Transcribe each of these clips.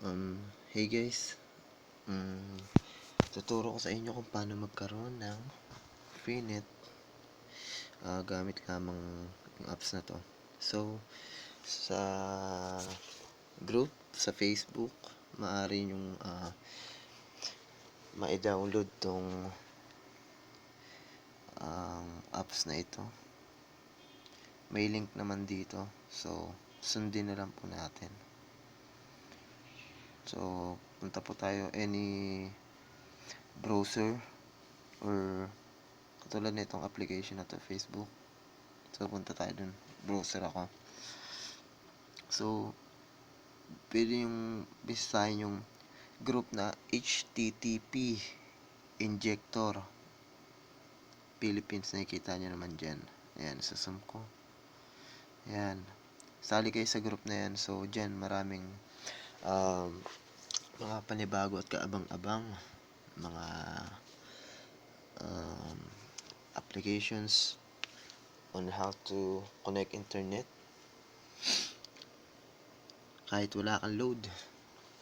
Hey guys, tuturo ko sa inyo kung paano magkaroon ng freenet gamit lamang yung apps na to. So, sa group, sa Facebook, maaari yung ma-download tong apps na ito. May link naman dito. So, sundin na lang po natin. So, punta po tayo any browser or katulad nitong application na to, Facebook. So, punta tayo dun. Browser ako. So, pwede yung bisitahin yung group na HTTP Injector Philippines. Nakikita nyo naman dyan. Ayan, susum ko. Ayan. Sali kayo sa group na yan. So, dyan maraming mga panibago at kaabang-abang mga applications on how to connect internet kahit wala kang load,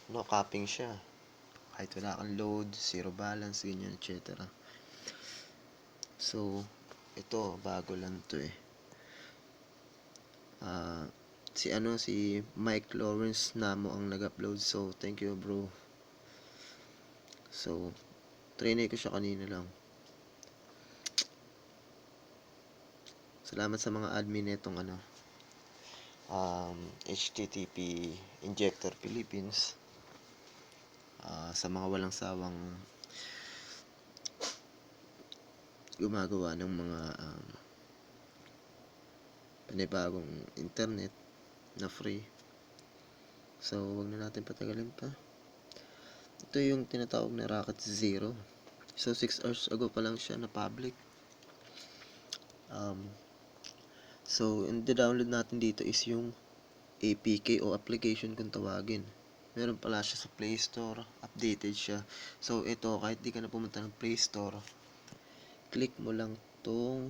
no capping siya, kahit wala kang load, zero balance, ganyan, etc. So ito bago lang to si Mike Lawrence Namo ang nag-upload, so thank you bro. So trinay ko siya kanina lang. Salamat sa mga admin nitong HTTP Injector Philippines, sa mga walang sawang gumagawa ng mga panibagong internet na free. So wag na natin patagalin pa. Ito yung tinatawag na Rocket Zero. So 6 hours ago pa lang siya na public. So yung download natin dito is yung APK o application kung tawagin. Meron pala siya sa Play Store, updated siya. So ito, kahit di ka na pumunta ng Play Store, click mo lang tong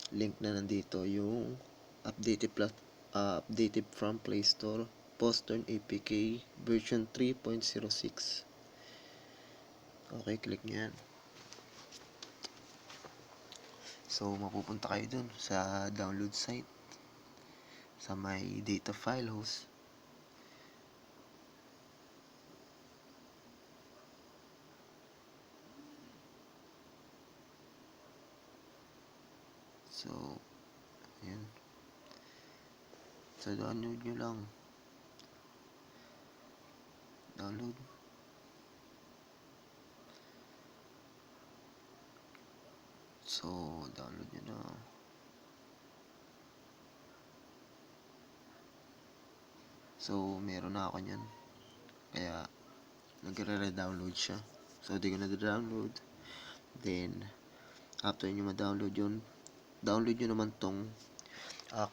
link na nandito, yung updated from Play Store, Postern APK version 3.06. Okay, click nyo yan. So mapupunta kayo dun sa download site, sa my data file host. So ayan, so download nyo lang, download. So download nyo na. So meron na ako nyan, kaya nagre-download siya. So di ko na-download. Then after nyo ma-download yun, download nyo naman tong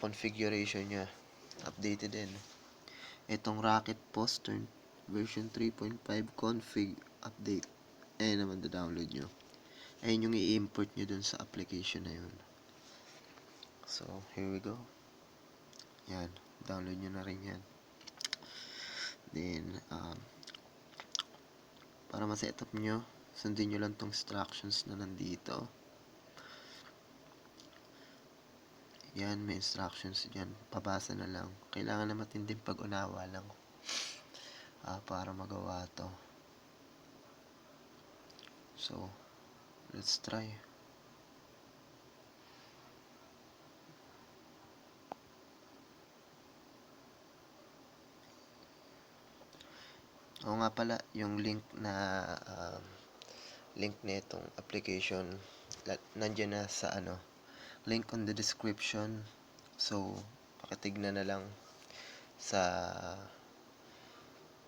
configuration nya, updated din. Itong Rocket Postern version 3.5 config update. Ayan naman download nyo. Ayan yung i-import nyo dun sa application na yun. So here we go. Yan, download nyo na rin yan. Then para ma-setup nyo, sundin nyo lang tong instructions na nandito. Yan, may instructions dyan. Pabasa na lang. Kailangan na matinding pag-unawa lang para magawa to. So, let's try. Oo nga pala, yung link na itong application, nandiyan na sa link on the description. So pakitignan na lang sa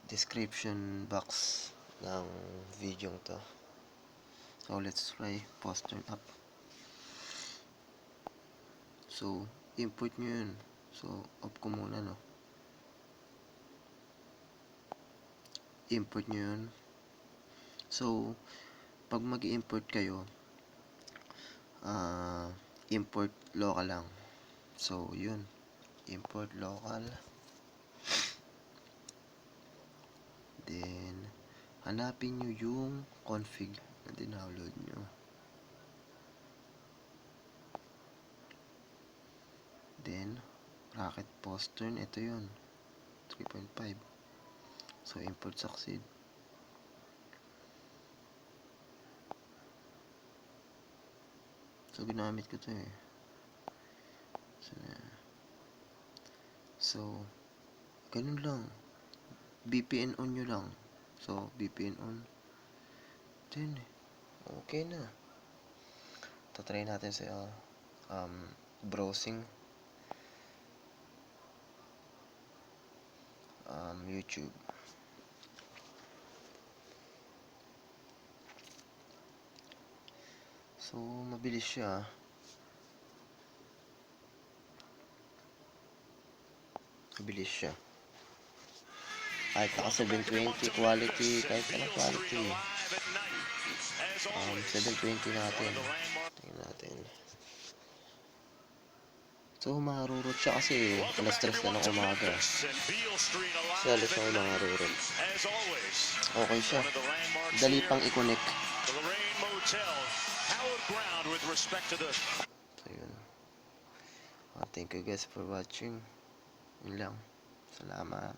description box ng video to. So let's try Postern app. So import nyo yun. So off ko muna, no. Import nyo yun. So pag mag-import kayo, import local lang. So yun, import local. Then, hanapin nyo yung config na dinownload nyo. Then, Rocket Postern, ito yun. 3.5. So, import succeed. So, ginamit ko to eh. So, ganun lang. VPN on nyo lang. So, VPN on. Then, okay na. Tatry natin sa browsing YouTube. So, mabilis siya. Mabilis siya. Kahit naka 720 quality, kahit anong quality. 720 natin. Tingnan natin. So, marurot siya kasi alas 3 na ng umaga. Kasi alas na ulang marurot. Okay siya. Dali pang i-connect. So, yun. Thank you guys for watching. Yun lang. Salamat.